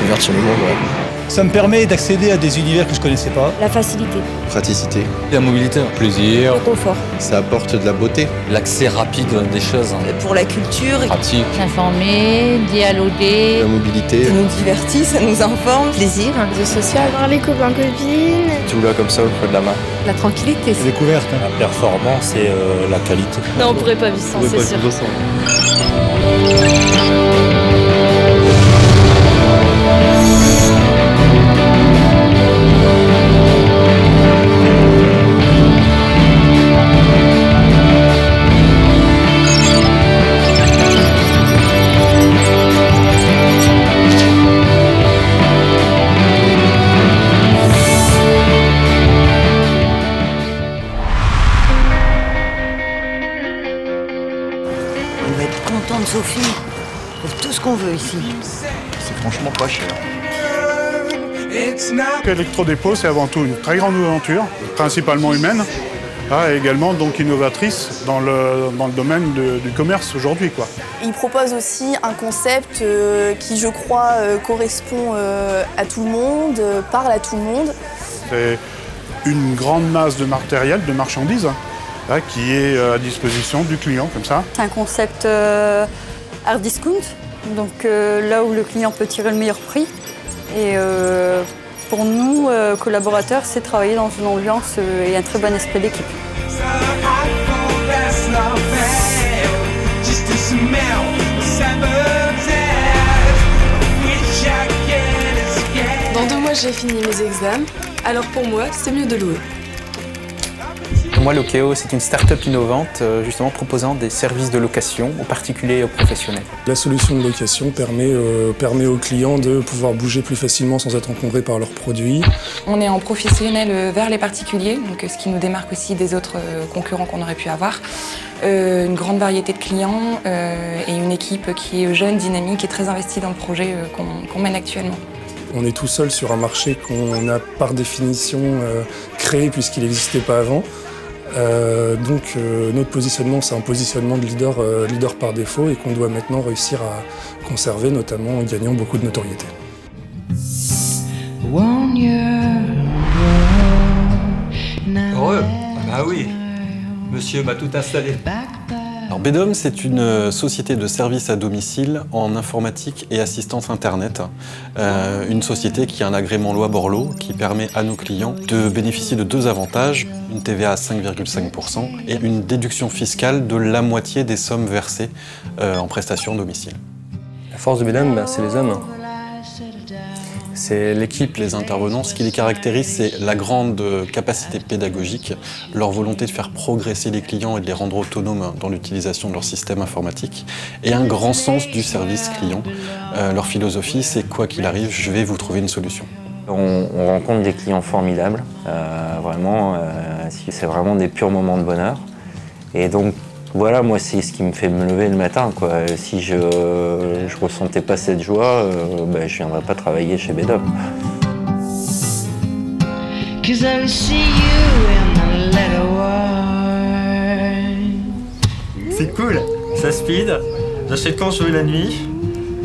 ouverte sur le monde, ouais. Ça me permet d'accéder à des univers que je connaissais pas. La facilité. Praticité. La mobilité. Plaisir. Le confort. Ça apporte de la beauté. L'accès rapide des choses. Pour la culture. Pratique. S'informer, dialoguer. La mobilité. Ça nous divertit, ça nous informe. Plaisir, Le social. Voir les copains, copines. Tout là comme ça au creux de la main. La tranquillité. Découverte. La performance et la qualité. Non, on pourrait pas vivre sans, c'est sûr. On va être content de Sophie. On trouve tout ce qu'on veut ici. C'est franchement pas cher. Electrodépôt, c'est avant tout une très grande aventure, principalement humaine, et également donc innovatrice dans le domaine du commerce aujourd'hui, quoi. Il propose aussi un concept qui, je crois, correspond à tout le monde, parle à tout le monde. C'est une grande masse de matériel, de marchandises, qui est à disposition du client, comme ça. C'est un concept hard discount, donc là où le client peut tirer le meilleur prix. Et pour nous, collaborateurs, c'est travailler dans une ambiance et un très bon esprit d'équipe. Dans 2 mois, j'ai fini mes examens, alors pour moi, c'est mieux de louer. Pour moi, Lokeo, c'est une start-up innovante, justement proposant des services de location aux particuliers et aux professionnels. La solution de location permet aux clients de pouvoir bouger plus facilement sans être encombrés par leurs produits. On est en professionnel vers les particuliers, donc ce qui nous démarque aussi des autres concurrents qu'on aurait pu avoir. Une grande variété de clients et une équipe qui est jeune, dynamique et très investie dans le projet qu'on mène actuellement. On est tout seul sur un marché qu'on a par définition créé puisqu'il n'existait pas avant. Donc notre positionnement, c'est un positionnement de leader par défaut et qu'on doit maintenant réussir à conserver, notamment en gagnant beaucoup de notoriété. Heureux? Ah oui, monsieur m'a tout installé. Alors Bedom, c'est une société de services à domicile en informatique et assistance Internet. Une société qui a un agrément loi Borloo qui permet à nos clients de bénéficier de 2 avantages, une TVA à 5,5% et une déduction fiscale de la moitié des sommes versées en prestations à domicile. La force de Bedom, c'est les hommes. C'est l'équipe, les intervenants. Ce qui les caractérise, c'est la grande capacité pédagogique, leur volonté de faire progresser les clients et de les rendre autonomes dans l'utilisation de leur système informatique, et un grand sens du service client. Leur philosophie, c'est quoi qu'il arrive, je vais vous trouver une solution. On rencontre des clients formidables, vraiment, c'est vraiment des purs moments de bonheur. Et donc, voilà, moi, c'est ce qui me fait me lever le matin, quoi. Si je ressentais pas cette joie, je viendrais pas travailler chez Bedom. C'est cool, ça speed, j'achète quand je veux la nuit,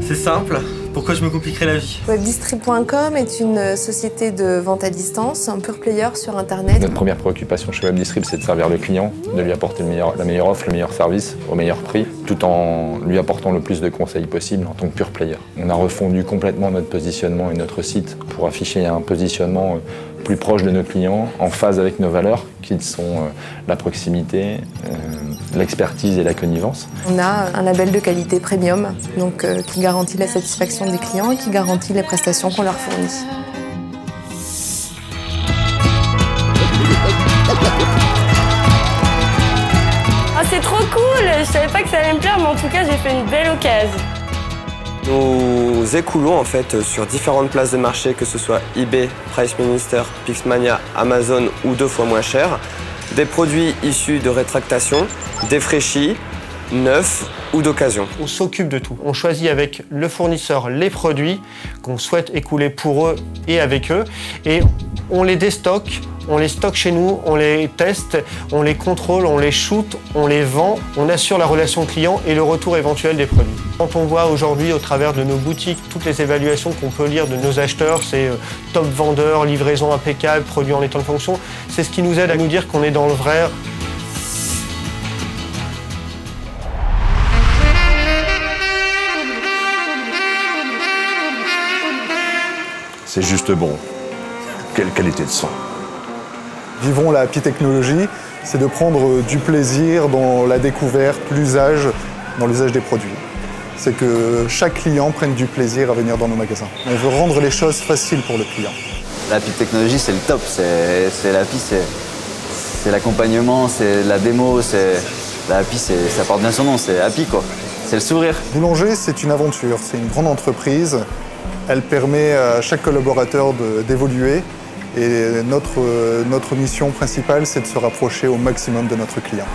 c'est simple. Pourquoi je me compliquerais la vie? Webdistrib.com est une société de vente à distance, un pure player sur Internet. Notre première préoccupation chez Webdistrib, c'est de servir le client, de lui apporter la meilleure offre, le meilleur service, au meilleur prix, tout en lui apportant le plus de conseils possible en tant que pure player. On a refondu complètement notre positionnement et notre site pour afficher un positionnement plus proche de nos clients, en phase avec nos valeurs, qui sont la proximité, l'expertise et la connivence. On a un label de qualité premium, donc qui garantit la satisfaction des clients et qui garantit les prestations qu'on leur fournit. Ah, c'est trop cool! Je savais pas que ça allait me plaire, mais en tout cas, j'ai fait une belle occasion. Nous écoulons en fait sur différentes places de marché, que ce soit eBay, Price Minister, Pixmania, Amazon ou 2 fois moins cher, des produits issus de rétractation, défraîchis, neufs ou d'occasion. On s'occupe de tout. On choisit avec le fournisseur les produits qu'on souhaite écouler pour eux et avec eux, et on les déstocke, On les stocke chez nous, on les teste, on les contrôle, on les shoot, on les vend, on assure la relation client et le retour éventuel des produits. Quand on voit aujourd'hui au travers de nos boutiques toutes les évaluations qu'on peut lire de nos acheteurs, c'est top vendeur, livraison impeccable, produit en état de fonction, c'est ce qui nous aide à nous dire qu'on est dans le vrai. C'est juste bon. Quelle qualité de son. Vivons la happy technologie, c'est de prendre du plaisir dans la découverte, l'usage, dans l'usage des produits. C'est que chaque client prenne du plaisir à venir dans nos magasins. On veut rendre les choses faciles pour le client. La happy technologie, c'est le top. C'est la happy, c'est l'accompagnement, c'est la démo, la happy, ça porte bien son nom, c'est happy quoi. C'est le sourire. Boulanger, c'est une aventure, c'est une grande entreprise. Elle permet à chaque collaborateur d'évoluer et notre mission principale, c'est de se rapprocher au maximum de notre client.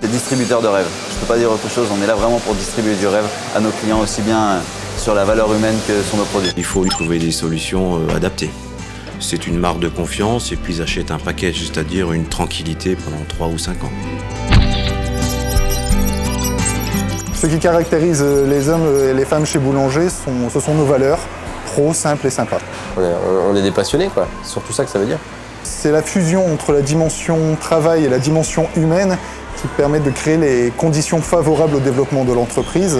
C'est distributeur de rêve. Je ne peux pas dire autre chose, on est là vraiment pour distribuer du rêve à nos clients, aussi bien sur la valeur humaine que sur nos produits. Il faut lui trouver des solutions adaptées. C'est une marque de confiance et puis ils achètent un package, c'est-à-dire une tranquillité pendant 3 ou 5 ans. Ce qui caractérise les hommes et les femmes chez Boulanger, ce sont nos valeurs. Pro, simple et sympa. On est des passionnés, quoi. C'est surtout ça que ça veut dire. C'est la fusion entre la dimension travail et la dimension humaine qui permet de créer les conditions favorables au développement de l'entreprise.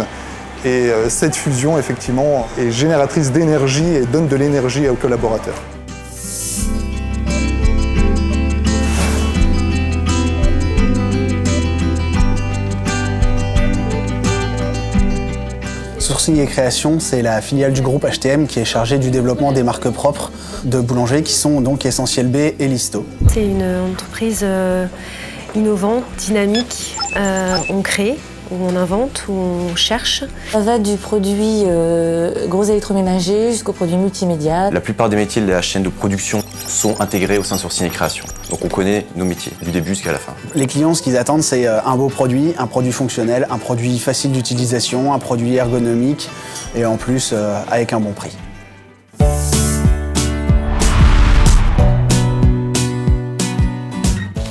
Et cette fusion, effectivement, est génératrice d'énergie et donne de l'énergie aux collaborateurs. Sourcing et création, c'est la filiale du groupe HTM qui est chargée du développement des marques propres de Boulanger qui sont donc Essentiel B et Listo. C'est une entreprise innovante, dynamique. On crée, où on invente, où on cherche. Ça va du produit gros électroménager jusqu'au produit multimédia. La plupart des métiers de la chaîne de production sont intégrés au sein de Sourcing et Création. Donc on connaît nos métiers, du début jusqu'à la fin. Les clients, ce qu'ils attendent, c'est un beau produit, un produit fonctionnel, un produit facile d'utilisation, un produit ergonomique et en plus avec un bon prix.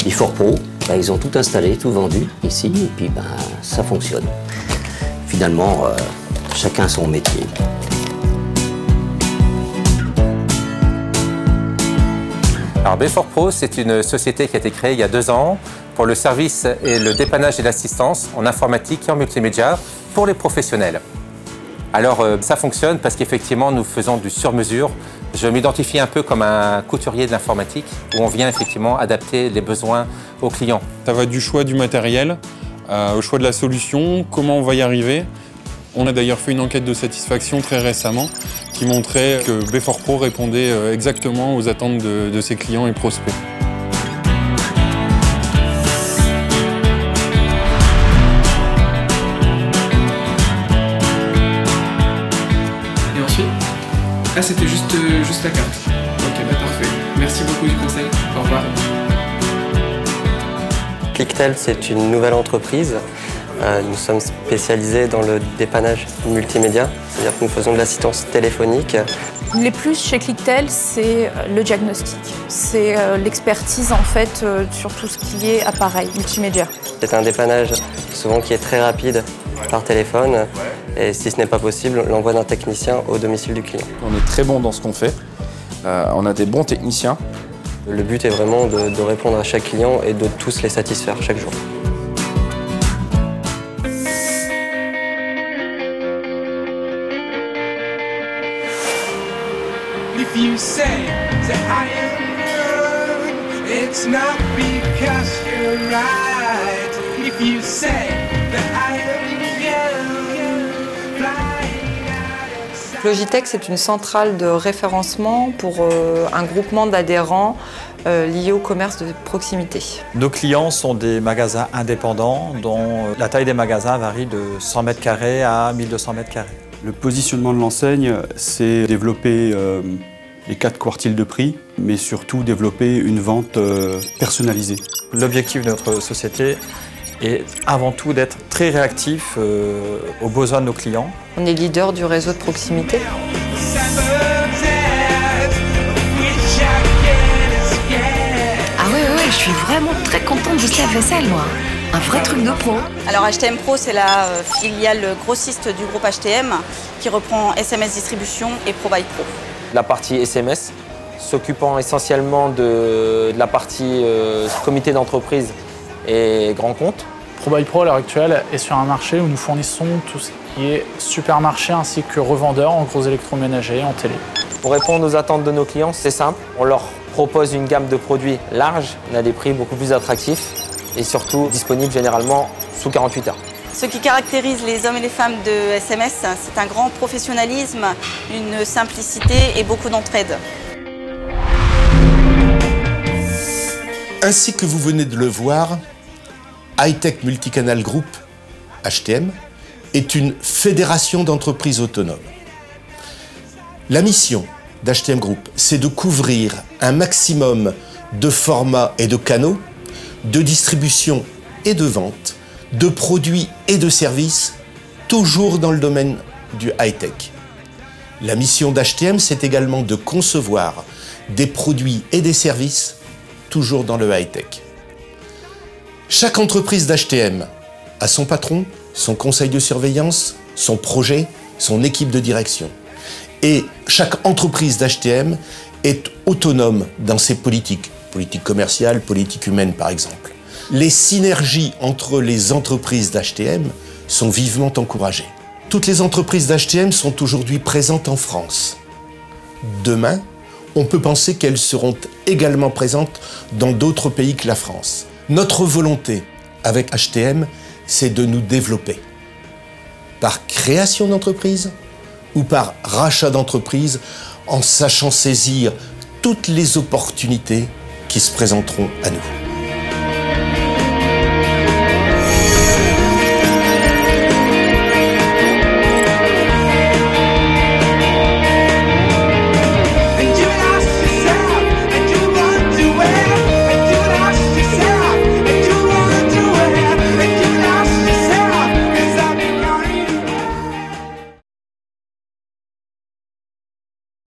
Before Pro, ils ont tout installé, tout vendu ici, et puis ça fonctionne. Finalement, chacun son métier. Alors Before Pro, c'est une société qui a été créée il y a 2 ans pour le service et le dépannage et l'assistance en informatique et en multimédia pour les professionnels. Alors ça fonctionne parce qu'effectivement nous faisons du sur-mesure. Je m'identifie un peu comme un couturier de l'informatique où on vient effectivement adapter les besoins aux clients. Ça va du choix du matériel au choix de la solution, comment on va y arriver. On a d'ailleurs fait une enquête de satisfaction très récemment qui montrait que Before Pro répondait exactement aux attentes de ses clients et prospects. Et ensuite, ah c'était juste la carte. Ok, parfait. Merci beaucoup du conseil. Au revoir. Clicktel, c'est une nouvelle entreprise. Nous sommes spécialisés dans le dépannage multimédia, c'est-à-dire que nous faisons de l'assistance téléphonique. Les plus chez Clicktel, c'est le diagnostic. C'est l'expertise en fait sur tout ce qui est appareil multimédia. C'est un dépannage souvent qui est très rapide par téléphone et si ce n'est pas possible, l'envoi d'un technicien au domicile du client. On est très bon dans ce qu'on fait, on a des bons techniciens. Le but est vraiment de répondre à chaque client et de tous les satisfaire chaque jour. If you say that I am good, it's not because you're right. If you say that I am young, flying. Logitech, c'est une centrale de référencement pour un groupement d'adhérents liés au commerce de proximité. Nos clients sont des magasins indépendants dont la taille des magasins varie de 100 mètres carrés à 1200 mètres carrés. Le positionnement de l'enseigne, c'est développer les 4 quartiles de prix, mais surtout développer une vente personnalisée. L'objectif de notre société est avant tout d'être très réactif aux besoins de nos clients. On est leader du réseau de proximité. suis vraiment très contente de ce lave-vaisselle, moi. Un vrai truc de pro. Alors HTM Pro, c'est la filiale grossiste du groupe HTM qui reprend SMS Distribution et ProBuy Pro. La partie SMS, s'occupant essentiellement de la partie comité d'entreprise et grands comptes. ProBuy Pro, à l'heure actuelle, est sur un marché où nous fournissons tout ce qui est supermarché ainsi que revendeurs en gros électroménagers, en télé. Pour répondre aux attentes de nos clients, c'est simple. On leur propose une gamme de produits large, on a des prix beaucoup plus attractifs et surtout disponibles généralement sous 48 heures. Ce qui caractérise les hommes et les femmes de SMS, c'est un grand professionnalisme, une simplicité et beaucoup d'entraide. Ainsi que vous venez de le voir, High-Tech Multicanal Group, HTM, est une fédération d'entreprises autonomes. La mission d'HTM Group, c'est de couvrir un maximum de formats et de canaux, de distribution et de vente, de produits et de services, toujours dans le domaine du high-tech. La mission d'HTM, c'est également de concevoir des produits et des services, toujours dans le high-tech. Chaque entreprise d'HTM a son patron, son conseil de surveillance, son projet, son équipe de direction. Et chaque entreprise d'HTM est autonome dans ses politiques commerciales, politiques humaines par exemple. Les synergies entre les entreprises d'HTM sont vivement encouragées. Toutes les entreprises d'HTM sont aujourd'hui présentes en France. Demain, on peut penser qu'elles seront également présentes dans d'autres pays que la France. Notre volonté avec HTM, c'est de nous développer. Par création d'entreprises ou par rachat d'entreprises, en sachant saisir toutes les opportunités qui se présenteront à nous.